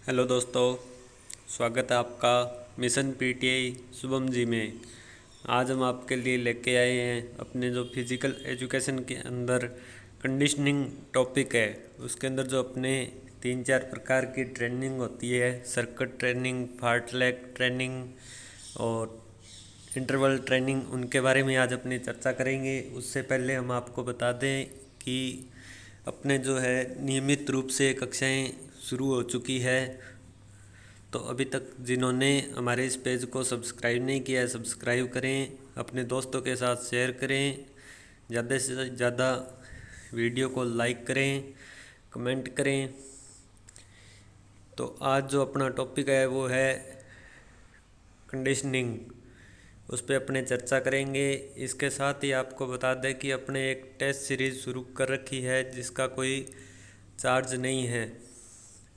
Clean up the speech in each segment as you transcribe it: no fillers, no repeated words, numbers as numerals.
Hello दोस्तों, स्वागत है आपका मिशन पीटीआई शुभम जी में। आज हम आपके लिए लेके आए हैं अपने जो फिज़िकल एजुकेशन के अंदर कंडीशनिंग टॉपिक है, उसके अंदर जो अपने 3-4 प्रकार की ट्रेनिंग होती है, सर्किट ट्रेनिंग, फार्टलेक ट्रेनिंग और इंटरवल ट्रेनिंग, उनके बारे में आज अपनी चर्चा करेंगे। उससे पहले हम आपको बता दें कि अपने जो है नियमित रूप से कक्षाएं शुरू हो चुकी है। तो अभी तक जिन्होंने हमारे इस पेज को सब्सक्राइब नहीं किया है, सब्सक्राइब करें, अपने दोस्तों के साथ शेयर करें, ज़्यादा से ज़्यादा वीडियो को लाइक करें, कमेंट करें। तो आज जो अपना टॉपिक है वो है कंडीशनिंग, उस पर अपने चर्चा करेंगे। इसके साथ ही आपको बता दें कि अपने एक टेस्ट सीरीज़ शुरू कर रखी है जिसका कोई चार्ज नहीं है,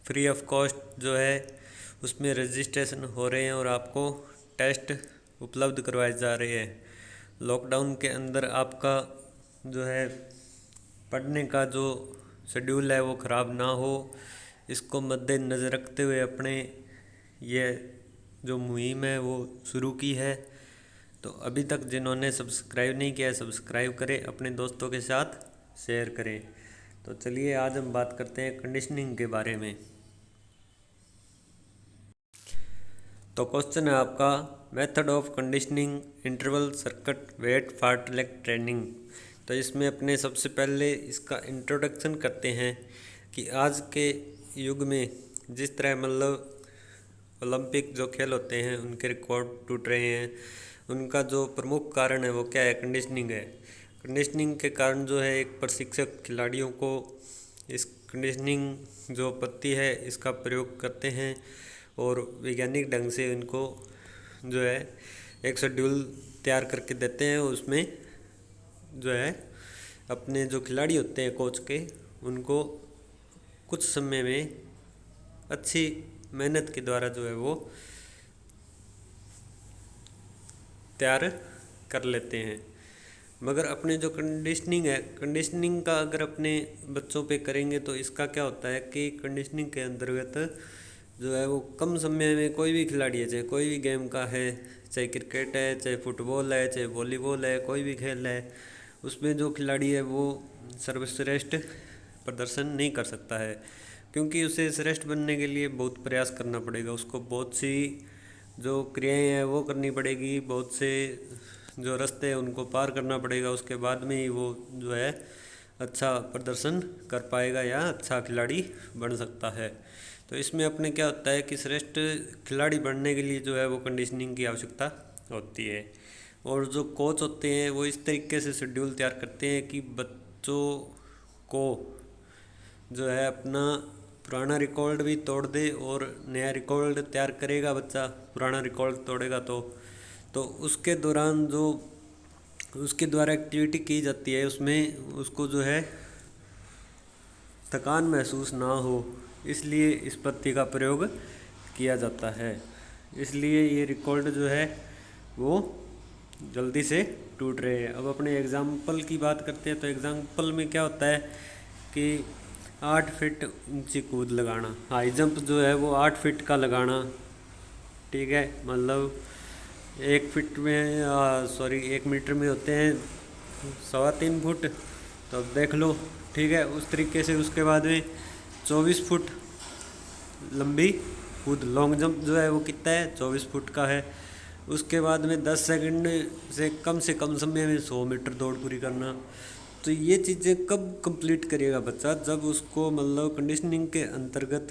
फ्री ऑफ कॉस्ट जो है उसमें रजिस्ट्रेशन हो रहे हैं और आपको टेस्ट उपलब्ध करवाए जा रहे हैं। लॉकडाउन के अंदर आपका जो है पढ़ने का जो शेड्यूल है वो ख़राब ना हो, इसको मद्देनज़र रखते हुए अपने ये जो मुहिम है वो शुरू की है। तो अभी तक जिन्होंने सब्सक्राइब नहीं किया है सब्सक्राइब करें, अपने दोस्तों के साथ शेयर करें। तो चलिए आज हम बात करते हैं कंडीशनिंग के बारे में। तो क्वेश्चन है आपका, method of conditioning interval circuit weight fartlek training. तो इसमें अपने सबसे पहले इसका इंट्रोडक्शन करते हैं कि आज के युग में जिस तरह मतलब ओलंपिक जो खेल होते हैं उनके रिकॉर्ड टूट रहे हैं, उनका जो प्रमुख कारण है वो क्या है? कंडीशनिंग है। कंडीशनिंग के कारण जो है एक प्रशिक्षक खिलाड़ियों को इस कंडीशनिंग जो पद्धति है इसका प्रयोग करते हैं और वैज्ञानिक ढंग से इनको जो है एक शेड्यूल तैयार करके देते हैं। उसमें जो है अपने जो खिलाड़ी होते हैं कोच के, उनको कुछ समय में अच्छी मेहनत के द्वारा जो है वो तैयार कर लेते हैं। मगर अपने जो कंडीशनिंग है, कंडीशनिंग का अगर अपने बच्चों पे करेंगे तो इसका क्या होता है कि कंडीशनिंग के अंतर्गत जो है वो कम समय में कोई भी खिलाड़ी है, चाहे कोई भी गेम का है, चाहे क्रिकेट है, चाहे फुटबॉल है, चाहे वॉलीबॉल है, कोई भी खेल है, उसमें जो खिलाड़ी है वो सर्वश्रेष्ठ प्रदर्शन नहीं कर सकता है, क्योंकि उसे श्रेष्ठ बनने के लिए बहुत प्रयास करना पड़ेगा। उसको बहुत सी जो क्रियाएं हैं वो करनी पड़ेगी, बहुत से जो रास्ते हैं उनको पार करना पड़ेगा, उसके बाद में ही वो जो है अच्छा प्रदर्शन कर पाएगा या अच्छा खिलाड़ी बन सकता है। तो इसमें अपने क्या होता है कि श्रेष्ठ खिलाड़ी बनने के लिए जो है वो कंडीशनिंग की आवश्यकता होती है। और जो कोच होते हैं वो इस तरीके से शेड्यूल तैयार करते हैं कि बच्चों को जो है अपना पुराना रिकॉर्ड भी तोड़ दे और नया रिकॉर्ड तैयार करेगा बच्चा, पुराना रिकॉर्ड तोड़ेगा तो उसके दौरान जो उसके द्वारा एक्टिविटी की जाती है उसमें उसको जो है थकान महसूस ना हो, इसलिए इस पद्धति का प्रयोग किया जाता है। इसलिए ये रिकॉर्ड जो है वो जल्दी से टूट रहे हैं। अब अपने एग्ज़ाम्पल की बात करते हैं तो एग्ज़ाम्पल में क्या होता है कि 8 फीट ऊंची कूद लगाना, हाई जंप जो है वो 8 फीट का लगाना, ठीक है। मतलब 1 फीट में 1 मीटर में होते हैं 3.25 फुट, तो अब देख लो, ठीक है। उस तरीके से उसके बाद में 24 फुट लंबी कूद, लॉन्ग जंप जो है वो कितना है? 24 फुट का है। उसके बाद में 10 सेकंड से कम समय में 100 मीटर दौड़ पूरी करना। तो ये चीज़ें कब कंप्लीट करेगा बच्चा? जब उसको मतलब कंडीशनिंग के अंतर्गत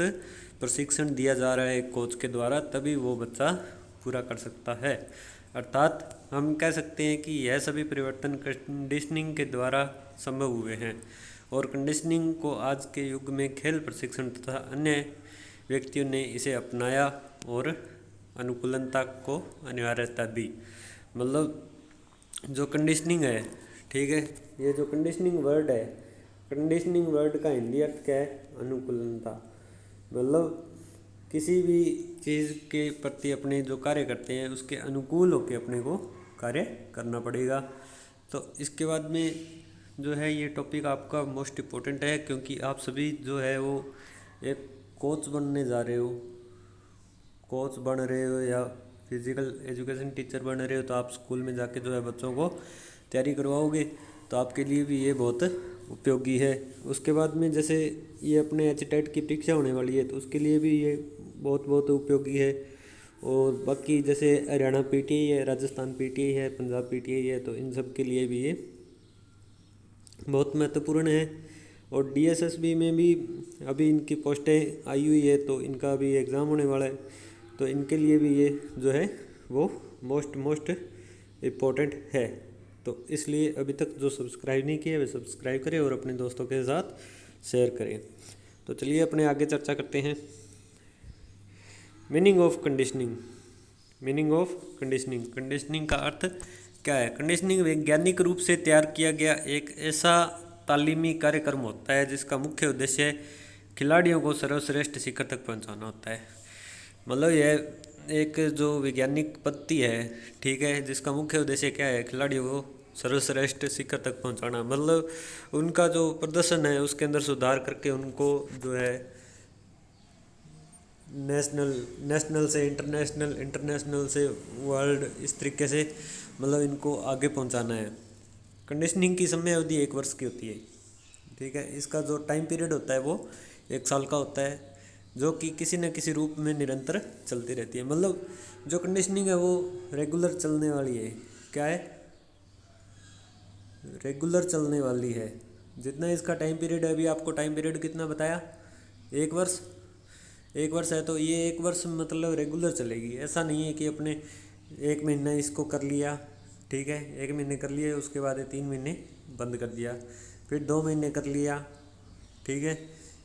प्रशिक्षण दिया जा रहा है कोच के द्वारा, तभी वो बच्चा पूरा कर सकता है। अर्थात हम कह सकते हैं कि यह सभी परिवर्तन कंडीशनिंग के द्वारा संभव हुए हैं और कंडीशनिंग को आज के युग में खेल प्रशिक्षण तथा अन्य व्यक्तियों ने इसे अपनाया और अनुकूलता को अनिवार्यता दी। मतलब जो कंडीशनिंग है, ठीक है, ये जो कंडीशनिंग वर्ड है, कंडीशनिंग वर्ड का हिंदी अर्थ क्या है? अनुकूलता। मतलब किसी भी चीज़ के प्रति अपने जो कार्य करते हैं उसके अनुकूल होकर अपने को कार्य करना पड़ेगा। तो इसके बाद में जो है ये टॉपिक आपका मोस्ट इम्पोर्टेंट है, क्योंकि आप सभी जो है वो एक कोच बनने जा रहे हो, कोच बन रहे हो या फिजिकल एजुकेशन टीचर बन रहे हो, तो आप स्कूल में जाके जो है बच्चों को तैयारी करवाओगे, तो आपके लिए भी ये बहुत उपयोगी है। उसके बाद में जैसे ये अपने एचटेट की परीक्षा होने वाली है, तो उसके लिए भी ये बहुत बहुत उपयोगी है। और बाकी जैसे हरियाणा पीटीआई है, राजस्थान पीटीआई है, पंजाब पीटीआई है, तो इन सब के लिए भी ये बहुत महत्वपूर्ण है। और डीएसएसबी में भी अभी इनकी पोस्टें आई हुई है, तो इनका अभी एग्ज़ाम होने वाला है, तो इनके लिए भी ये जो है वो मोस्ट इम्पोर्टेंट है। तो इसलिए अभी तक जो सब्सक्राइब नहीं किया वे सब्सक्राइब करें और अपने दोस्तों के साथ शेयर करें। तो चलिए अपने आगे चर्चा करते हैं। Meaning of conditioning. Meaning of conditioning, conditioning का अर्थ क्या है? कंडीशनिंग वैज्ञानिक रूप से तैयार किया गया एक ऐसा तालीमी कार्यक्रम होता है जिसका मुख्य उद्देश्य खिलाड़ियों को सर्वश्रेष्ठ शिखर तक पहुंचाना होता है। मतलब यह एक जो वैज्ञानिक पद्धति है, ठीक है, जिसका मुख्य उद्देश्य क्या है? खिलाड़ियों को सर्वश्रेष्ठ शिखर तक पहुंचाना। मतलब उनका जो प्रदर्शन है उसके अंदर सुधार करके उनको जो है नेशनल से इंटरनेशनल से वर्ल्ड, इस तरीके से मतलब इनको आगे पहुंचाना है। कंडीशनिंग की समय अवधि 1 वर्ष की होती है, ठीक है। इसका जो टाइम पीरियड होता है वो 1 साल का होता है, जो कि किसी न किसी रूप में निरंतर चलती रहती है। मतलब जो कंडीशनिंग है वो रेगुलर चलने वाली है। क्या है? रेगुलर चलने वाली है। जितना इसका टाइम पीरियड है, अभी आपको टाइम पीरियड कितना बताया? 1 वर्ष। 1 वर्ष है तो ये 1 वर्ष मतलब रेगुलर चलेगी। ऐसा नहीं है कि अपने 1 महीना इसको कर लिया, ठीक है, 1 महीने कर लिए, उसके बाद 3 महीने बंद कर दिया, फिर 2 महीने कर लिया, ठीक है,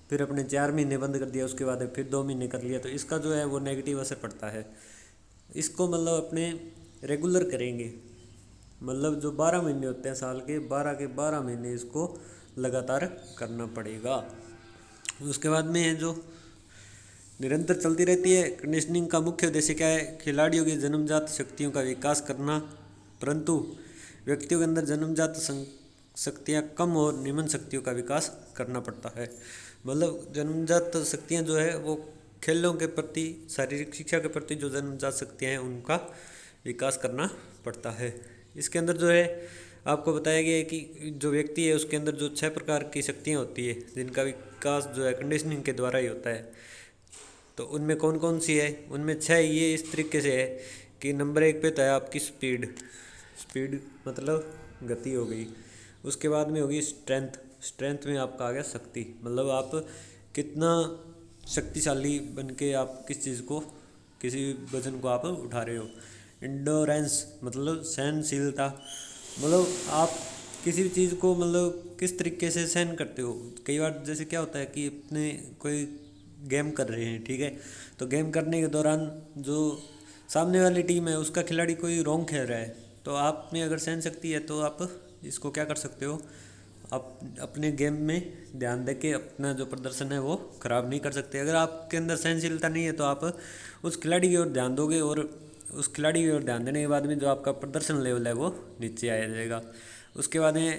फिर अपने 4 महीने बंद कर दिया, उसके बाद फिर 2 महीने कर लिया। तो इसका जो है वो नेगेटिव असर पड़ता है। इसको मतलब अपने रेगुलर करेंगे, मतलब जो 12 महीने होते हैं साल के 12 महीने इसको लगातार करना पड़ेगा। उसके बाद में है जो निरंतर चलती रहती है। कंडीशनिंग का मुख्य उद्देश्य क्या है? खिलाड़ियों की जन्मजात शक्तियों का विकास करना, परंतु व्यक्तियों के अंदर जन्मजात शक्तियाँ कम और निम्न शक्तियों का विकास करना पड़ता है। मतलब जन्मजात शक्तियाँ जो है वो खेलों के प्रति, शारीरिक शिक्षा के प्रति जो जन्मजात शक्तियाँ हैं उनका विकास करना पड़ता है। इसके अंदर जो है आपको बताया गया है कि जो व्यक्ति है उसके अंदर जो 6 प्रकार की शक्तियाँ होती है जिनका विकास जो है कंडीशनिंग के द्वारा ही होता है। तो उनमें कौन कौन सी है? उनमें 6 ये इस तरीके से है कि नंबर 1 पे तो है आपकी स्पीड मतलब गति हो गई। उसके बाद में होगी स्ट्रेंथ में आपका आ गया शक्ति, मतलब आप कितना शक्तिशाली बन के आप किस चीज़ को, किसी वजन को आप उठा रहे हो। इंडोरेंस मतलब सहनशीलता, मतलब आप किसी भी चीज़ को मतलब किस तरीके से सहन करते हो। कई बार जैसे क्या होता है कि अपने कोई गेम कर रहे हैं, ठीक है, तो गेम करने के दौरान जो सामने वाली टीम है उसका खिलाड़ी कोई रॉन्ग खेल रहा है, तो आप में अगर सहन शक्ति है तो आप इसको क्या कर सकते हो, आप अपने गेम में ध्यान दे के अपना जो प्रदर्शन है वो ख़राब नहीं कर सकते। अगर आपके अंदर सहनशीलता नहीं है तो आप उस खिलाड़ी की ओर ध्यान दोगे और उस खिलाड़ी की ओर ध्यान देने के बाद में जो आपका प्रदर्शन लेवल है वो नीचे आ जाएगा। उसके बाद में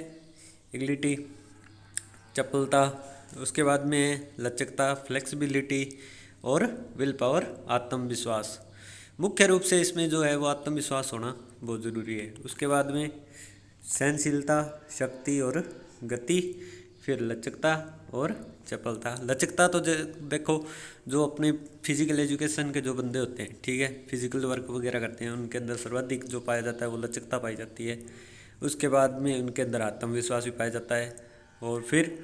एग्लिटी, चपलता, उसके बाद में लचकता, फ्लेक्सिबिलिटी और विल पावर, आत्मविश्वास। मुख्य रूप से इसमें जो है वो आत्मविश्वास होना बहुत ज़रूरी है। उसके बाद में सहनशीलता, शक्ति और गति, फिर लचकता और चपलता। लचकता तो देखो जो अपने फिजिकल एजुकेशन के जो बंदे होते हैं, ठीक है, फिजिकल वर्क वगैरह करते हैं, उनके अंदर सर्वाधिक जो पाया जाता है वो लचकता पाई जाती है। उसके बाद में उनके अंदर आत्मविश्वास भी पाया जाता है और फिर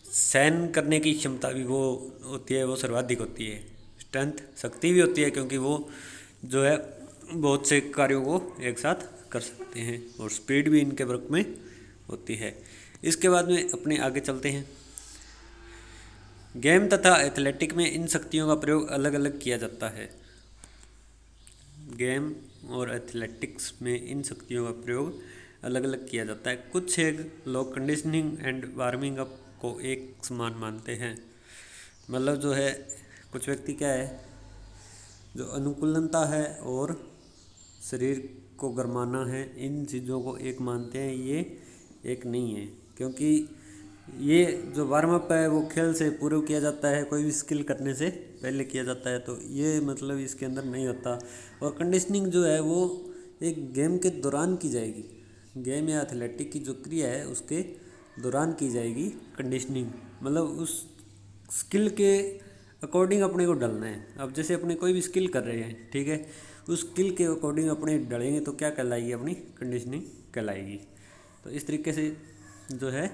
सहन करने की क्षमता भी वो होती है, वो सर्वाधिक होती है। स्ट्रेंथ शक्ति भी होती है क्योंकि वो जो है बहुत से कार्यों को एक साथ कर सकते हैं और स्पीड भी इनके वर्क में होती है। इसके बाद में अपने आगे चलते हैं। गेम तथा एथलेटिक में इन शक्तियों का प्रयोग अलग अलग किया जाता है। गेम और एथलेटिक्स में इन शक्तियों का प्रयोग अलग अलग किया जाता है। कुछ लोग कंडीशनिंग एंड वार्मिंग अप को एक समान मानते हैं। मतलब जो है कुछ व्यक्ति क्या है जो अनुकूलनता है और शरीर को गरमाना है, इन चीज़ों को एक मानते हैं, ये एक नहीं है। क्योंकि ये जो वार्म अप है वो खेल से पूर्व किया जाता है, कोई भी स्किल करने से पहले किया जाता है, तो ये मतलब इसके अंदर नहीं होता। और कंडीशनिंग जो है वो एक गेम के दौरान की जाएगी, गेम या एथलेटिक की जो क्रिया है उसके दौरान की जाएगी कंडीशनिंग। मतलब उस स्किल के अकॉर्डिंग अपने को डलना है। अब जैसे अपने कोई भी स्किल कर रहे हैं, ठीक है, उस स्किल के अकॉर्डिंग अपने डलेंगे तो क्या कहलाएगी, अपनी कंडीशनिंग कहलाएगी। तो इस तरीके से जो है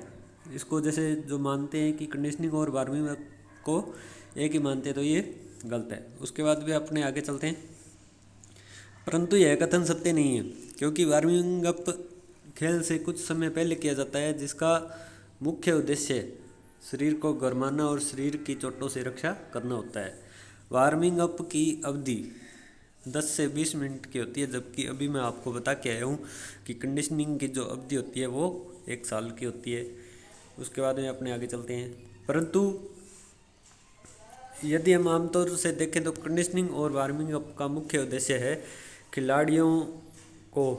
इसको जैसे जो मानते हैं कि कंडीशनिंग और वार्मिंग अप को एक ही मानते हैं, तो ये गलत है। उसके बाद भी अपने आगे चलते हैं। परंतु यह कथन सत्य नहीं है, क्योंकि वार्मिंग अप खेल से कुछ समय पहले किया जाता है, जिसका मुख्य उद्देश्य शरीर को गरमाना और शरीर की चोटों से रक्षा करना होता है। वार्मिंग अप की अवधि 10 से 20 मिनट की होती है, जबकि अभी मैं आपको बता के आया हूँ कि कंडीशनिंग की जो अवधि होती है वो 1 साल की होती है। उसके बाद में अपने आगे चलते हैं। परंतु यदि हम आमतौर से देखें तो कंडीशनिंग और वार्मिंग अप का मुख्य उद्देश्य है खिलाड़ियों को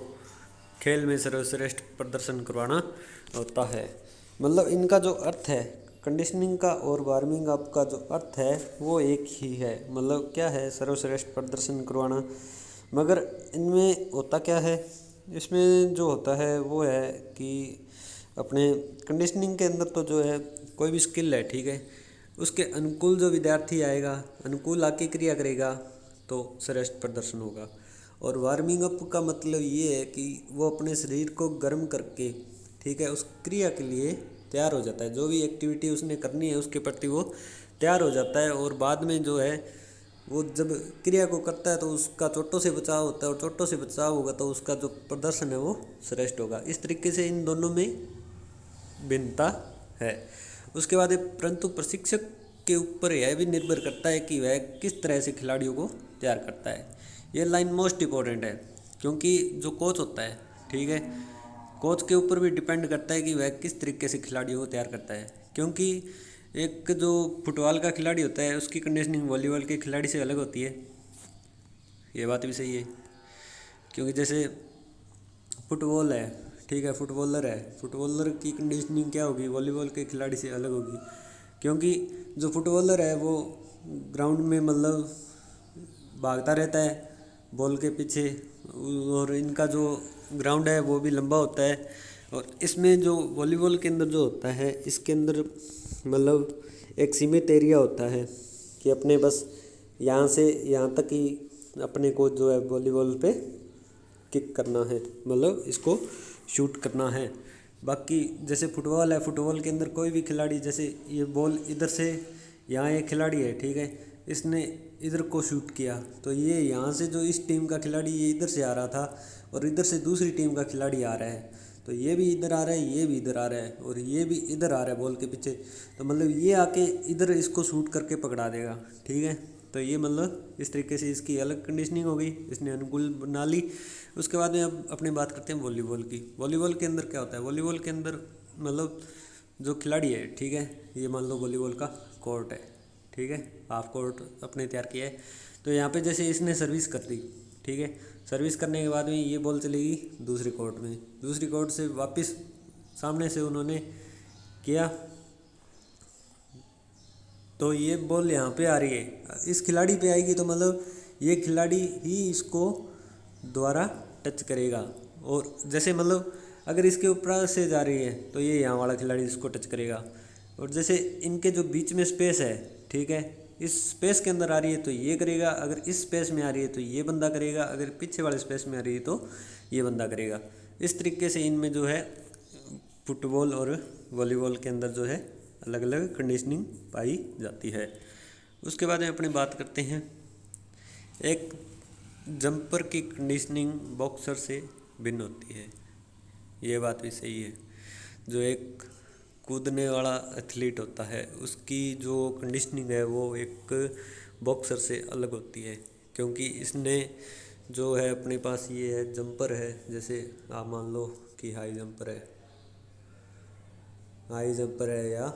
खेल में सर्वश्रेष्ठ प्रदर्शन करवाना होता है। मतलब इनका जो अर्थ है कंडीशनिंग का और वार्मिंग अप का जो अर्थ है वो एक ही है। मतलब क्या है, सर्वश्रेष्ठ प्रदर्शन करवाना। मगर इनमें होता क्या है, इसमें जो होता है वो है कि अपने कंडीशनिंग के अंदर तो जो है कोई भी स्किल है, ठीक है, उसके अनुकूल जो विद्यार्थी आएगा, अनुकूल आके क्रिया करेगा तो श्रेष्ठ प्रदर्शन होगा। और वार्मिंग अप का मतलब ये है कि वो अपने शरीर को गर्म करके, ठीक है, उस क्रिया के लिए तैयार हो जाता है। जो भी एक्टिविटी उसने करनी है उसके प्रति वो तैयार हो जाता है, और बाद में जो है वो जब क्रिया को करता है तो उसका चोटों से बचाव होता है, और चोटों से बचाव होगा तो उसका जो प्रदर्शन है वो श्रेष्ठ होगा। इस तरीके से इन दोनों में भिन्नता है। उसके बाद परंतु प्रशिक्षक के ऊपर यह भी निर्भर करता है कि वह किस तरह से खिलाड़ियों को तैयार करता है। ये लाइन मोस्ट इम्पोर्टेंट है, क्योंकि जो कोच होता है, ठीक है, कोच के ऊपर भी डिपेंड करता है कि वह किस तरीके से खिलाड़ियों को तैयार करता है। क्योंकि एक जो फुटबॉल का खिलाड़ी होता है उसकी कंडीशनिंग वॉलीबॉल के खिलाड़ी से अलग होती है, ये बात भी सही है। क्योंकि जैसे फुटबॉल है, ठीक है, फुटबॉलर है, फुटबॉलर की कंडीशनिंग क्या होगी, वॉलीबॉल के खिलाड़ी से अलग होगी। क्योंकि जो फुटबॉलर है वो ग्राउंड में मतलब भागता रहता है बॉल के पीछे, और इनका जो ग्राउंड है वो भी लंबा होता है। और इसमें जो वॉलीबॉल के अंदर जो होता है, इसके अंदर मतलब एक सीमित एरिया होता है कि अपने बस यहाँ से यहाँ तक ही अपने को जो है वॉलीबॉल पे किक करना है, मतलब इसको शूट करना है। बाकी जैसे फुटबॉल है, फुटबॉल के अंदर कोई भी खिलाड़ी, जैसे ये बॉल इधर से, यहाँ एक खिलाड़ी है, ठीक है, इसने इधर को शूट किया तो ये यहाँ से जो इस टीम का खिलाड़ी ये इधर से आ रहा था और इधर से दूसरी टीम का खिलाड़ी आ रहा है, तो ये भी इधर आ रहा है, ये भी इधर आ रहा है, और ये भी इधर आ रहा है बॉल के पीछे, तो मतलब ये आके इधर इसको शूट करके पकड़ा देगा, ठीक है। तो ये मतलब इस तरीके से इसकी अलग कंडीशनिंग हो गई, इसने अनुकूल बना ली। उसके बाद में अब अपने बात करते हैं वॉलीबॉल की। वॉलीबॉल के अंदर क्या होता है, वॉलीबॉल के अंदर मतलब जो खिलाड़ी है, ठीक है, ये मान लो वॉलीबॉल का कोर्ट है, ठीक है, हाफ कोर्ट अपने तैयार किया है। तो यहाँ पे जैसे इसने सर्विस कर दी, ठीक है, सर्विस करने के बाद में ये बॉल चलेगी दूसरी कोर्ट में, दूसरी कोर्ट से वापस सामने से उन्होंने किया तो ये बॉल यहाँ पे आ रही है, इस खिलाड़ी पे आएगी, तो मतलब ये खिलाड़ी ही इसको द्वारा टच करेगा। और जैसे मतलब अगर इसके ऊपर से जा रही है तो ये यहाँ वाला खिलाड़ी इसको टच करेगा। और जैसे इनके जो बीच में स्पेस है, ठीक है, इस स्पेस के अंदर आ रही है तो ये करेगा, अगर इस स्पेस में आ रही है तो ये बंदा करेगा, अगर पीछे वाले स्पेस में आ रही है तो ये बंदा करेगा। इस तरीके से इनमें जो है फुटबॉल और वॉलीबॉल के अंदर जो है अलग अलग कंडीशनिंग पाई जाती है। उसके बाद में अपने बात करते हैं, एक जंपर की कंडीशनिंग बॉक्सर से भिन्न होती है, ये बात भी सही है। जो एक कूदने वाला एथलीट होता है उसकी जो कंडीशनिंग है वो एक बॉक्सर से अलग होती है, क्योंकि इसने जो है अपने पास ये है जंपर है, जैसे आप मान लो कि हाई जंपर है, हाई जंपर है या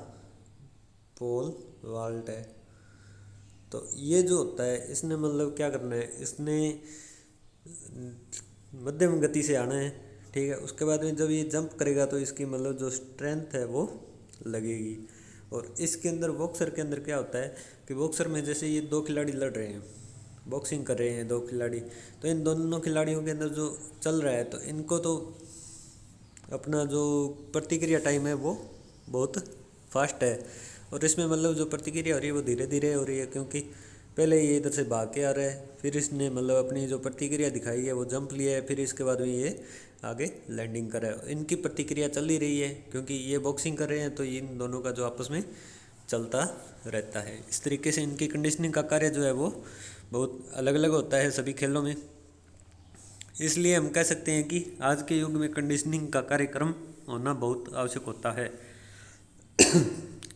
पोल वाल्ट है, तो ये जो होता है इसने मतलब क्या करना है, इसने मध्यम गति से आना है, ठीक है। उसके बाद में जब ये जंप करेगा तो इसकी मतलब जो स्ट्रेंथ है वो लगेगी। और इसके अंदर बॉक्सर के अंदर क्या होता है कि बॉक्सर में जैसे ये दो खिलाड़ी लड़ रहे हैं, बॉक्सिंग कर रहे हैं दो खिलाड़ी, तो इन दोनों खिलाड़ियों के अंदर जो चल रहा है तो इनको तो अपना जो प्रतिक्रिया टाइम है वो बहुत फास्ट है। और इसमें मतलब जो प्रतिक्रिया हो रही है वो धीरे धीरे हो रही है, क्योंकि पहले ये इधर से भाग के आ रहा है, फिर इसने मतलब अपनी जो प्रतिक्रिया दिखाई है वो जंप लिया है, फिर इसके बाद में ये आगे लैंडिंग कर रहा है। इनकी प्रतिक्रिया चल ही रही है क्योंकि ये बॉक्सिंग कर रहे हैं, तो इन दोनों का जो आपस में चलता रहता है। इस तरीके से इनकी कंडीशनिंग का कार्य जो है वो बहुत अलग अलग होता है सभी खेलों में। इसलिए हम कह सकते हैं कि आज के युग में कंडीशनिंग का कार्यक्रम होना बहुत आवश्यक होता है।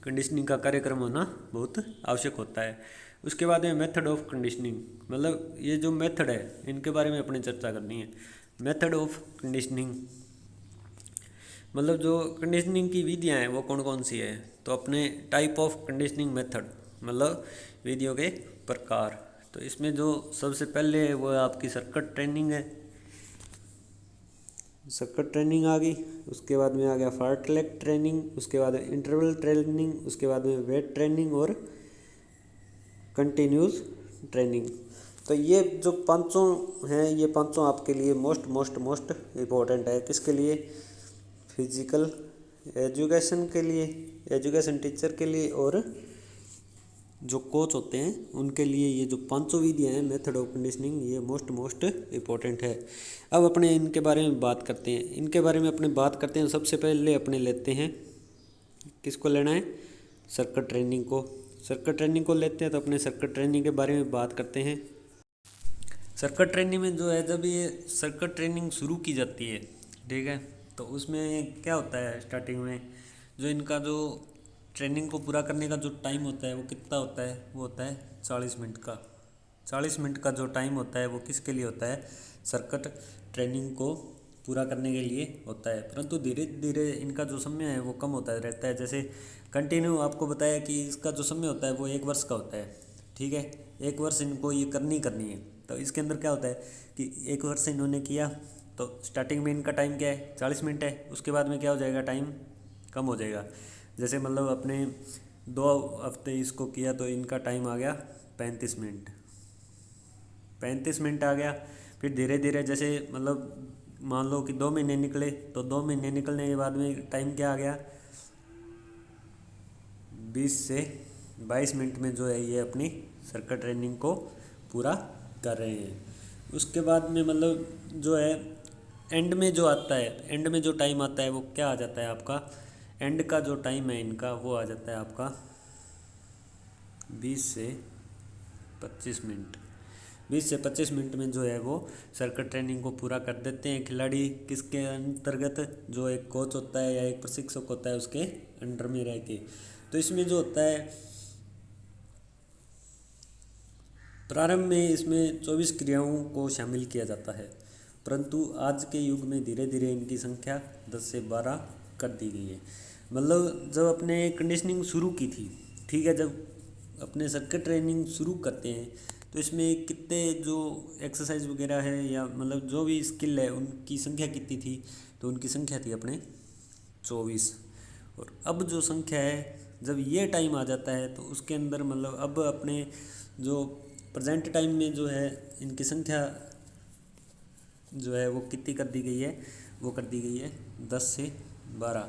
कंडीशनिंग का कार्यक्रम होना बहुत आवश्यक होता है। उसके बाद में मेथड ऑफ कंडीशनिंग, मतलब ये जो मेथड है इनके बारे में अपने चर्चा करनी है। मेथड ऑफ कंडीशनिंग मतलब जो कंडीशनिंग की विधियाँ हैं वो कौन कौन सी है, तो अपने टाइप ऑफ कंडीशनिंग मेथड मतलब विधियों के प्रकार। तो इसमें जो सबसे पहले है वो आपकी सर्किट ट्रेनिंग है, सर्किट ट्रेनिंग आ गई। उसके बाद में आ गया फार्टलेक ट्रेनिंग, उसके बाद में इंटरवल ट्रेनिंग, उसके बाद में वेट ट्रेनिंग और कंटिन्यूस ट्रेनिंग। तो ये जो पांचों हैं ये पांचों आपके लिए मोस्ट मोस्ट मोस्ट इम्पोर्टेंट है। किसके लिए? फिजिकल एजुकेशन के लिए, एजुकेशन टीचर के लिए और जो कोच होते हैं उनके लिए ये जो पांचों विधियाँ हैं मेथड ऑफ कंडीशनिंग ये मोस्ट मोस्ट इम्पोर्टेंट है। अब अपने इनके बारे में बात करते हैं, इनके बारे में अपने बात करते हैं। सबसे पहले अपने लेते हैं, किसको लेना है? सर्किट ट्रेनिंग को। सर्किट ट्रेनिंग को लेते हैं तो अपने सर्किट ट्रेनिंग के बारे में बात करते हैं। सर्किट ट्रेनिंग में जो है जब ये सर्किट ट्रेनिंग शुरू की जाती है, ठीक है, तो उसमें क्या होता है स्टार्टिंग में जो इनका जो ट्रेनिंग को पूरा करने का जो टाइम होता है वो कितना होता है? वो होता है 40 मिनट का। 40 मिनट का जो टाइम होता है वो किसके लिए होता है? सर्किट ट्रेनिंग को पूरा करने के लिए होता है। परंतु धीरे धीरे इनका जो समय है वो कम होता रहता है। जैसे कंटिन्यू आपको बताया कि इसका जो समय होता है वो 1 वर्ष का होता है, ठीक है, 1 वर्ष इनको ये करनी है। तो इसके अंदर क्या होता है कि 1 वर्ष इन्होंने किया तो स्टार्टिंग में इनका टाइम क्या है? 40 मिनट है। उसके बाद में क्या हो जाएगा? टाइम कम हो जाएगा। जैसे मतलब अपने 2 हफ्ते इसको किया तो इनका टाइम आ गया 35 मिनट, 35 मिनट आ गया। फिर धीरे धीरे जैसे मतलब मान लो कि 2 महीने निकले तो 2 महीने निकलने के बाद में टाइम क्या आ गया? 20 से 22 मिनट में जो है ये अपनी सर्किट ट्रेनिंग को पूरा कर रहे हैं। उसके बाद में मतलब जो है एंड में जो आता है, एंड में जो टाइम आता है वो क्या आ जाता है आपका? एंड का जो टाइम है इनका वो आ जाता है आपका 20 से 25 मिनट। 20 से 25 मिनट में जो है वो सर्किट ट्रेनिंग को पूरा कर देते हैं खिलाड़ी। किसके अंतर्गत? जो एक कोच होता है या एक प्रशिक्षक होता है उसके अंडर में रह के। तो इसमें जो होता है प्रारंभ में इसमें 24 क्रियाओं को शामिल किया जाता है, परंतु आज के युग में धीरे धीरे इनकी संख्या 10 से 12 कर दी गई है। मतलब जब अपने कंडीशनिंग शुरू की थी, ठीक है, जब अपने सर्किट ट्रेनिंग शुरू करते हैं तो इसमें कितने जो एक्सरसाइज वगैरह है या मतलब जो भी स्किल है उनकी संख्या कितनी थी? तो उनकी संख्या थी अपने 24। और अब जो संख्या है जब ये टाइम आ जाता है तो उसके अंदर मतलब अब अपने जो प्रेजेंट टाइम में जो है इनकी संख्या जो है वो कितनी कर दी गई है? वो कर दी गई है 10 से 12,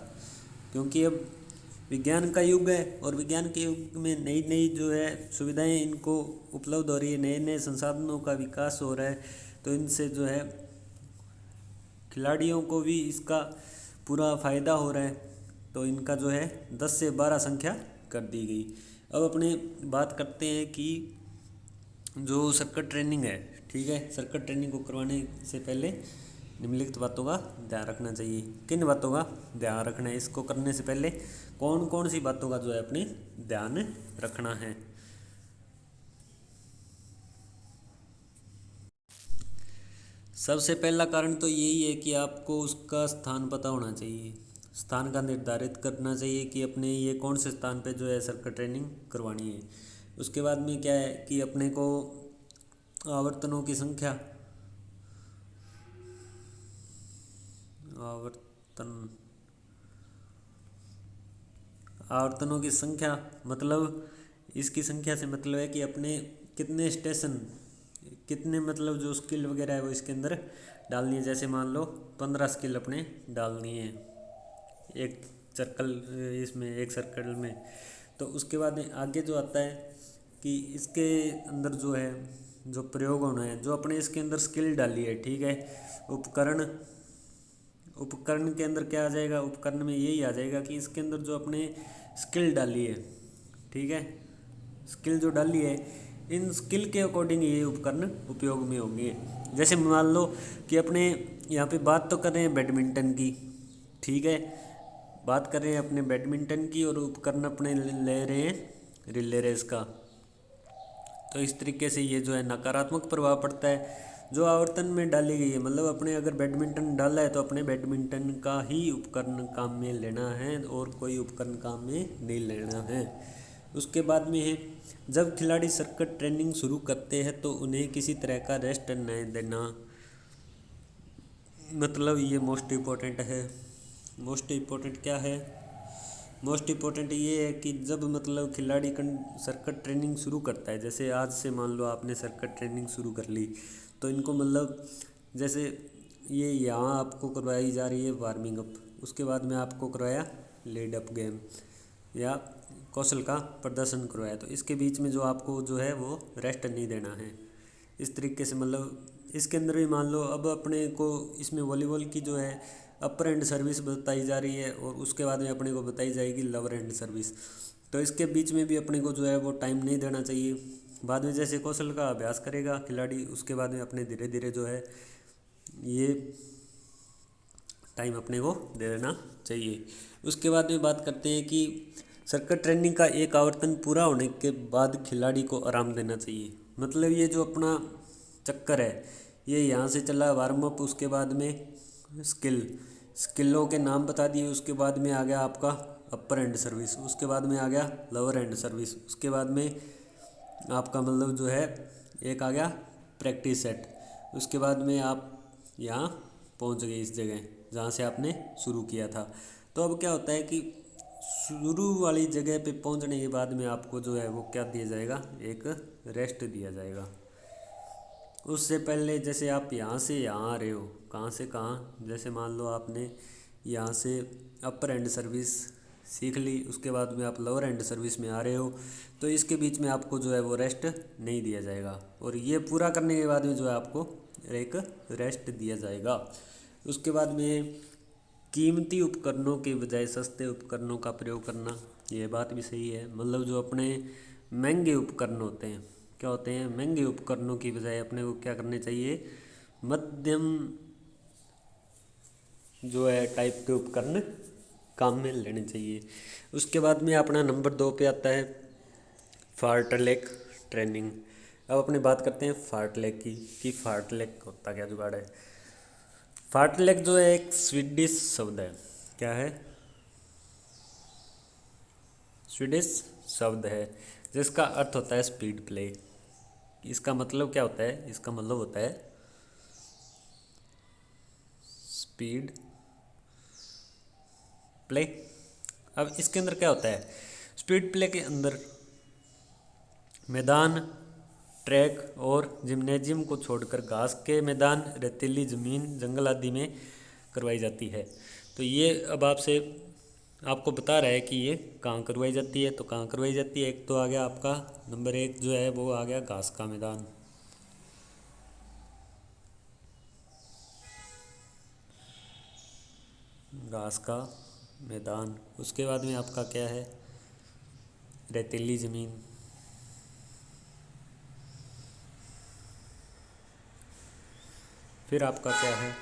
क्योंकि अब विज्ञान का युग है और विज्ञान के युग में नई नई जो है सुविधाएं इनको उपलब्ध हो रही है, नए नए संसाधनों का विकास हो रहा है। तो इनसे जो है खिलाड़ियों को भी इसका पूरा फ़ायदा हो रहा है। तो इनका जो है 10 से 12 संख्या कर दी गई। अब अपने बात करते हैं कि जो सर्किट ट्रेनिंग है, ठीक है, सर्किट ट्रेनिंग को करवाने से पहले निम्नलिखित बातों का ध्यान रखना चाहिए। किन बातों का ध्यान रखना है? इसको करने से पहले कौन कौन सी बातों का जो है अपने ध्यान रखना है? सबसे पहला कारण तो यही है कि आपको उसका स्थान पता होना चाहिए। स्थान का निर्धारित करना चाहिए कि अपने ये कौन से स्थान पे जो है सर्किट ट्रेनिंग करवानी है। उसके बाद में क्या है कि अपने को आवर्तनों की संख्या, आवर्तन आवर्तनों की संख्या, मतलब इसकी संख्या से मतलब है कि अपने कितने स्टेशन, कितने मतलब जो स्किल वगैरह है वो इसके अंदर डालनी है। जैसे मान लो 15 स्किल अपने डालनी है एक सर्कल, इसमें एक सर्कल में। तो उसके बाद आगे जो आता है कि इसके अंदर जो है जो प्रयोग होना है, जो अपने इसके अंदर स्किल डाली है, ठीक है। उपकरण, उपकरण के अंदर क्या आ जाएगा, उपकरण में यही आ जाएगा कि इसके अंदर जो अपने स्किल डाली है, ठीक है, स्किल जो डाली है, इन स्किल के अकॉर्डिंग ये उपकरण उपयोग में होंगे। जैसे मान लो कि अपने यहाँ पे बात तो कर रहे हैं बैडमिंटन की, ठीक है, बात कर रहे हैं अपने बैडमिंटन की, और उपकरण अपने ले रहे हैं रिले रेस का। तो इस तरीके से ये जो है नकारात्मक प्रभाव पड़ता है जो आवर्तन में डाली गई है। मतलब अपने अगर बैडमिंटन डाला है तो अपने बैडमिंटन का ही उपकरण काम में लेना है और कोई उपकरण काम में नहीं लेना है। उसके बाद में है, जब खिलाड़ी सर्किट ट्रेनिंग शुरू करते हैं तो उन्हें किसी तरह का रेस्ट नहीं देना। मतलब ये मोस्ट इम्पोर्टेंट है। मोस्ट इम्पोर्टेंट क्या है, मोस्ट इम्पोर्टेंट ये है कि जब मतलब खिलाड़ी सर्किट ट्रेनिंग शुरू करता है, जैसे आज से मान लो आपने सर्किट ट्रेनिंग शुरू कर ली, तो इनको मतलब जैसे ये यहाँ आपको करवाई जा रही है वार्मिंग अप, उसके बाद में आपको करवाया लीड अप गेम या कौशल का प्रदर्शन करवाया, तो इसके बीच में जो आपको जो है वो रेस्ट नहीं देना है। इस तरीके से मतलब इसके अंदर भी मान लो अब अपने को इसमें वॉलीबॉल की जो है अपर एंड सर्विस बताई जा रही है और उसके बाद में अपने को बताई जाएगी लोअर एंड सर्विस। तो इसके बीच में भी अपने को जो है वो टाइम नहीं देना चाहिए। बाद में जैसे कौशल का अभ्यास करेगा खिलाड़ी, उसके बाद में अपने धीरे धीरे जो है ये टाइम अपने को दे देना चाहिए। उसके बाद में बात करते हैं कि सर्किट ट्रेनिंग का एक आवर्तन पूरा होने के बाद खिलाड़ी को आराम देना चाहिए। मतलब ये जो अपना चक्कर है ये यहाँ से चला वार्म अप, उसके बाद में स्किलों के नाम बता दिए, उसके बाद में आ गया आपका अपर एंड सर्विस, उसके बाद में आ गया लोअर एंड सर्विस, उसके बाद में आपका मतलब जो है एक आ गया प्रैक्टिस सेट। उसके बाद में आप यहाँ पहुँच गए इस जगह जहाँ से आपने शुरू किया था। तो अब क्या होता है कि शुरू वाली जगह पे पहुँचने के बाद में आपको जो है वो क्या दिया जाएगा, एक रेस्ट दिया जाएगा। उससे पहले जैसे आप यहाँ से यहाँ आ रहे हो, कहाँ से कहाँ, जैसे मान लो आपने यहाँ से अपर एंड सर्विस सीख ली, उसके बाद में आप लोअर एंड सर्विस में आ रहे हो, तो इसके बीच में आपको जो है वो रेस्ट नहीं दिया जाएगा और ये पूरा करने के बाद में जो है आपको एक रेस्ट दिया जाएगा। उसके बाद में कीमती उपकरणों के बजाय सस्ते उपकरणों का प्रयोग करना, ये बात भी सही है। मतलब जो अपने महंगे उपकरण होते हैं, क्या होते हैं, महंगे उपकरणों की बजाय अपने को क्या करने चाहिए, मध्यम जो है टाइप के उपकरण काम में लेने चाहिए। उसके बाद में अपना नंबर 2 पे आता है फार्टलेक ट्रेनिंग। अब अपने बात करते हैं फार्टलेक की कि फार्टलेक होता क्या जुगाड़ है। फार्टलेक जो है एक स्वीडिश शब्द है। क्या है, स्वीडिश शब्द है जिसका अर्थ होता है स्पीड प्ले। इसका मतलब क्या होता है, इसका मतलब होता है स्पीड प्ले। अब इसके अंदर क्या होता है, स्पीड प्ले के अंदर मैदान, ट्रैक और जिम्नेजियम को छोड़कर घास के मैदान, रेतीली ज़मीन, जंगल आदि में करवाई जाती है। तो ये अब आपको बता रहा है कि ये कहाँ करवाई जाती है। तो कहाँ करवाई जाती है, एक तो आ गया आपका नंबर 1 जो है वो आ गया घास का मैदान, घास का मैदान। उसके बाद में आपका क्या है, रेतीली ज़मीन। फिर आपका क्या है,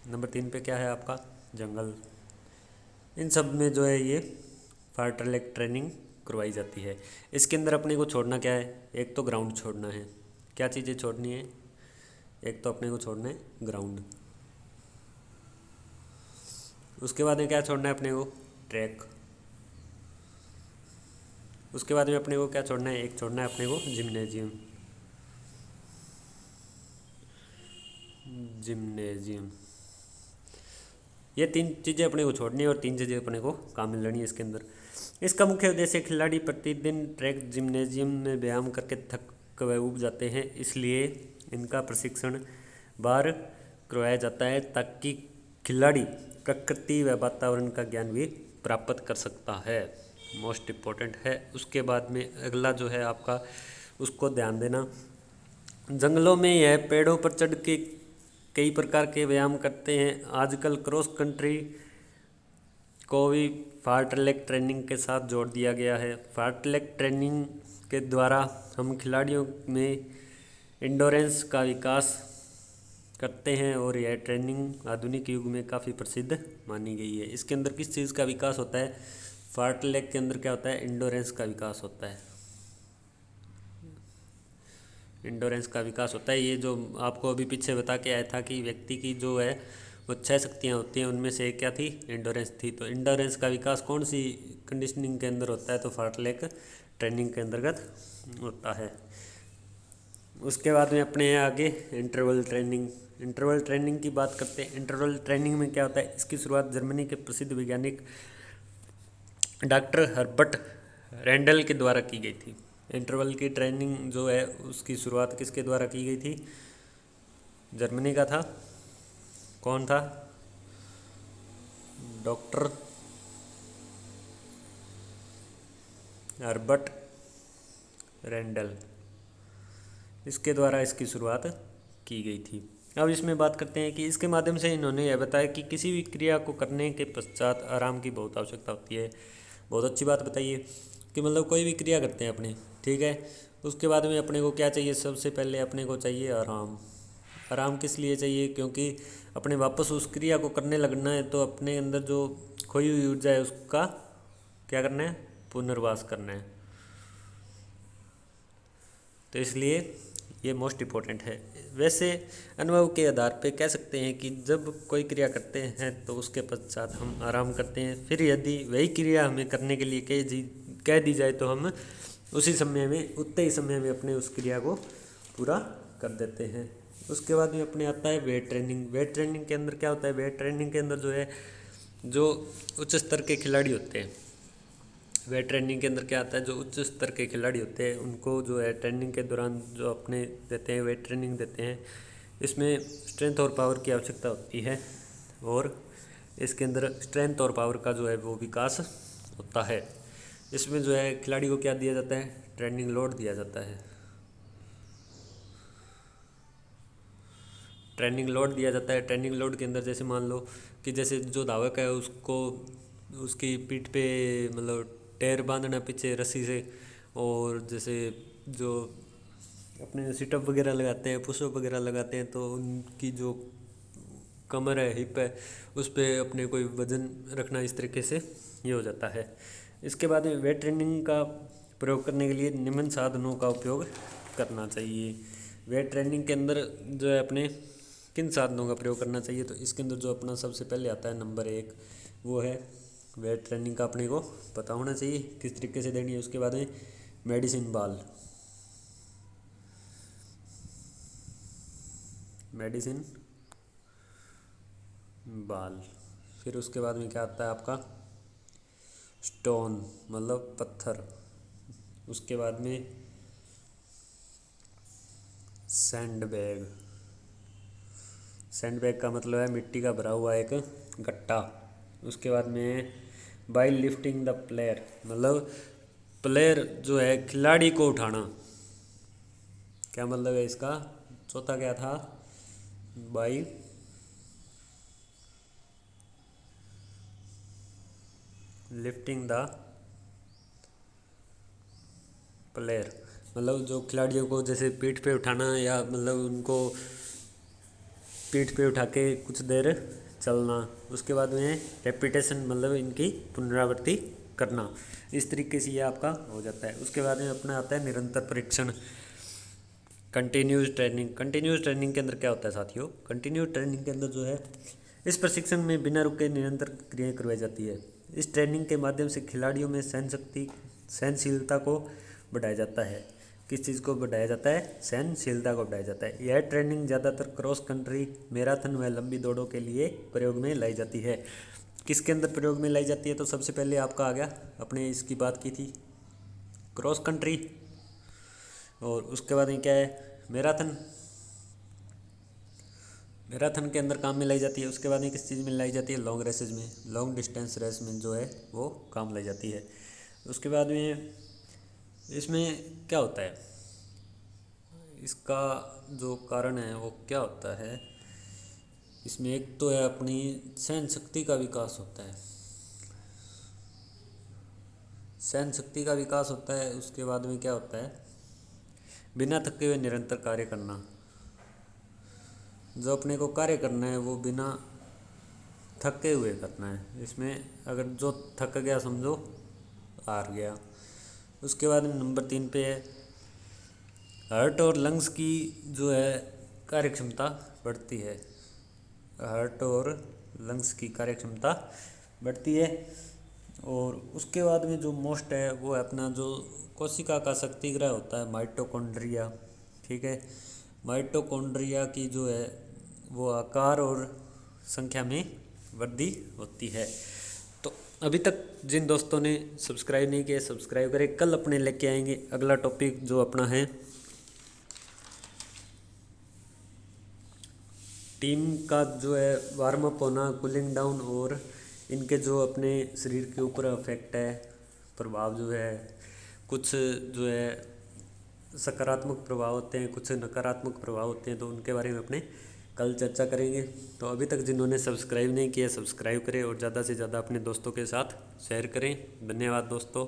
नंबर 3 पे क्या है आपका जंगल। इन सब में जो है ये फार्टलेक ट्रेनिंग करवाई जाती है। इसके अंदर अपने को छोड़ना क्या है, एक तो ग्राउंड छोड़ना है। क्या चीज़ें छोड़नी है, एक तो अपने को छोड़ना है ग्राउंड, उसके बाद में क्या छोड़ना है अपने को, ट्रैक। उसके बाद में अपने को क्या छोड़ना है, एक छोड़ना है अपने को जिम्नेजियम, जिम्नेजियम। ये 3 चीज़ें अपने को छोड़नी है और 3 चीज़ें अपने को काम में लेनी है इसके अंदर। इसका मुख्य उद्देश्य खिलाड़ी प्रतिदिन ट्रैक जिम्नेजियम में व्यायाम करके थक व ऊब जाते हैं, इसलिए इनका प्रशिक्षण बार करवाया जाता है ताकि खिलाड़ी प्रकृति व वातावरण का ज्ञान भी प्राप्त कर सकता है। मोस्ट इम्पोर्टेंट है। उसके बाद में अगला जो है आपका, उसको ध्यान देना। जंगलों में यह पेड़ों पर चढ़ के कई प्रकार के व्यायाम करते हैं। आजकल क्रॉस कंट्री को भी फार्टलेक ट्रेनिंग के साथ जोड़ दिया गया है। फार्टलेक ट्रेनिंग के द्वारा हम खिलाड़ियों में इंडोरेंस का विकास करते हैं और यह ट्रेनिंग आधुनिक युग में काफ़ी प्रसिद्ध मानी गई है। इसके अंदर किस चीज़ का विकास होता है? फार्टलेक के अंदर क्या होता है? इंडोरेंस का विकास होता है। इंडोरेंस का विकास होता है। ये जो आपको अभी पीछे बता के आया था कि व्यक्ति की जो है वो 6 शक्तियाँ होती हैं, उनमें से एक क्या थी? इंडोरेंस थी। तो इंडोरेंस का विकास कौन सी कंडीशनिंग के अंदर होता है? तो फार्टलेक ट्रेनिंग के अंतर्गत होता है। उसके बाद में अपने आगे इंटरवल ट्रेनिंग। इंटरवल ट्रेनिंग की बात करते हैं। इंटरवल ट्रेनिंग में क्या होता है? इसकी शुरुआत जर्मनी के प्रसिद्ध वैज्ञानिक डॉक्टर हर्बर्ट रैंडल के द्वारा की गई थी। इंटरवल की ट्रेनिंग जो है उसकी शुरुआत किसके द्वारा की गई थी? जर्मनी का था। कौन था? डॉक्टर हर्बर्ट रैंडल, इसके द्वारा इसकी शुरुआत की गई थी। अब इसमें बात करते हैं कि इसके माध्यम से इन्होंने यह बताया कि किसी भी क्रिया को करने के पश्चात आराम की बहुत आवश्यकता होती है। बहुत अच्छी बात बताइए कि मतलब कोई भी क्रिया करते हैं अपने, ठीक है, उसके बाद में अपने को क्या चाहिए? सबसे पहले अपने को चाहिए आराम। आराम किस लिए चाहिए? क्योंकि अपने वापस उस क्रिया को करने लगना है, तो अपने अंदर जो खोई हुई ऊर्जा है उसका क्या करना है? पुनर्वास करना है। तो इसलिए ये मोस्ट इम्पोर्टेंट है। वैसे अनुभव के आधार पे कह सकते हैं कि जब कोई क्रिया करते हैं तो उसके पश्चात हम आराम करते हैं। फिर यदि वही क्रिया हमें करने के लिए कह दी जाए तो हम उसी समय में, उतने ही समय में अपने उस क्रिया को पूरा कर देते हैं। उसके बाद में अपने आता है वेट ट्रेनिंग। वेट ट्रेनिंग के अंदर क्या होता है? वेट ट्रेनिंग के अंदर जो है, जो उच्च स्तर के खिलाड़ी होते हैं, वेट ट्रेनिंग के अंदर क्या आता है? जो उच्च स्तर के खिलाड़ी होते हैं उनको जो है ट्रेनिंग के दौरान जो अपने देते हैं, वेट ट्रेनिंग देते हैं, इसमें स्ट्रेंथ और पावर की आवश्यकता होती है और इसके अंदर स्ट्रेंथ और पावर का जो है वो विकास होता है। इसमें जो है खिलाड़ी को क्या दिया जाता है? ट्रेनिंग लोड दिया जाता है। ट्रेनिंग लोड दिया जाता है। ट्रेनिंग लोड के अंदर जैसे मान लो कि जैसे जो धावक है उसको उसकी पीठ पे मतलब टायर बांधना पीछे रस्सी से, और जैसे जो अपने सिटअप वगैरह लगाते हैं, पुशअप वगैरह लगाते हैं, तो उनकी जो कमर है, हिप है, उस पर अपने कोई वजन रखना, इस तरीके से ये हो जाता है। इसके बाद में वेट ट्रेनिंग का प्रयोग करने के लिए निम्न साधनों का उपयोग करना चाहिए। वेट ट्रेनिंग के अंदर जो है अपने किन साधनों का प्रयोग करना चाहिए? तो इसके अंदर जो अपना सबसे पहले आता है नंबर 1, वो है वेट ट्रेनिंग का अपने को पता होना चाहिए किस तरीके से देनी है। उसके बाद में मेडिसिन बॉल, मेडिसिन बॉल। फिर उसके बाद में क्या आता है आपका? स्टोन, मतलब पत्थर। उसके बाद में सैंड बैग। सैंड बैग का मतलब है मिट्टी का भरा हुआ एक गट्टा। उसके बाद में बाई लिफ्टिंग द प्लेयर, मतलब प्लेयर जो है खिलाड़ी को उठाना। क्या मतलब है इसका? चौथा क्या था? बाई लिफ्टिंग द प्लेयर, मतलब जो खिलाड़ियों को जैसे पीठ पे उठाना, या मतलब उनको पीठ पे उठा के कुछ देर चलना। उसके बाद में रेपिटेशन, मतलब इनकी पुनरावृत्ति करना। इस तरीके से ये आपका हो जाता है। उसके बाद में अपना आता है निरंतर परीक्षण, कंटिन्यूस ट्रेनिंग। कंटिन्यूस ट्रेनिंग के अंदर क्या होता है साथियों? कंटिन्यूस ट्रेनिंग के अंदर जो है इस प्रशिक्षण में बिना रुके निरंतर क्रियाएं करवाई जाती है। इस ट्रेनिंग के माध्यम से खिलाड़ियों में सहनशीलता को बढ़ाया जाता है। किस चीज़ को बढ़ाया जाता है? सहनशीलता को बढ़ाया जाता है। यह ट्रेनिंग ज़्यादातर क्रॉस कंट्री, मैराथन व लंबी दौड़ों के लिए प्रयोग में लाई जाती है। किसके अंदर प्रयोग में लाई जाती है, तो सबसे पहले आपका आ गया, अपने इसकी बात की थी क्रॉस कंट्री, और उसके बाद में क्या है मैराथन, मैराथन के अंदर काम में लाई जाती है। उसके बाद में किस चीज़ में लाई जाती है, लॉन्ग रेसेज में, लॉन्ग डिस्टेंस रेस में जो है वो काम लाई जाती है। उसके बाद में इसमें क्या होता है, इसका जो कारण है वो क्या होता है, इसमें एक तो है अपनी सहन शक्ति का विकास होता है, सहन शक्ति का विकास होता है। उसके बाद में क्या होता है, बिना थके हुए निरंतर कार्य करना, जो अपने को कार्य करना है वो बिना थके हुए करना है। इसमें अगर जो थक गया समझो हार गया। उसके बाद में नंबर 3 पे है हार्ट और लंग्स की जो है कार्य क्षमता बढ़ती है, हार्ट और लंग्स की कार्य क्षमता बढ़ती है। और उसके बाद में जो मोस्ट है वो है अपना जो कोशिका का शक्तिग्रह होता है माइटोकॉन्ड्रिया, ठीक है। माइटोकॉन्ड्रिया की जो है वो आकार और संख्या में वृद्धि होती है। तो अभी तक जिन दोस्तों ने सब्सक्राइब नहीं किया सब्सक्राइब करें, कल अपने लेके आएंगे अगला टॉपिक जो अपना है टीम का जो है वार्म अप होना, कूलिंग डाउन, और इनके जो अपने शरीर के ऊपर अफेक्ट है, प्रभाव जो है, कुछ जो है सकारात्मक प्रभाव होते हैं, कुछ नकारात्मक प्रभाव होते हैं, तो उनके बारे में अपने कल चर्चा करेंगे। तो अभी तक जिन्होंने सब्सक्राइब नहीं किया सब्सक्राइब करें और ज़्यादा से ज़्यादा अपने दोस्तों के साथ शेयर करें। धन्यवाद दोस्तों।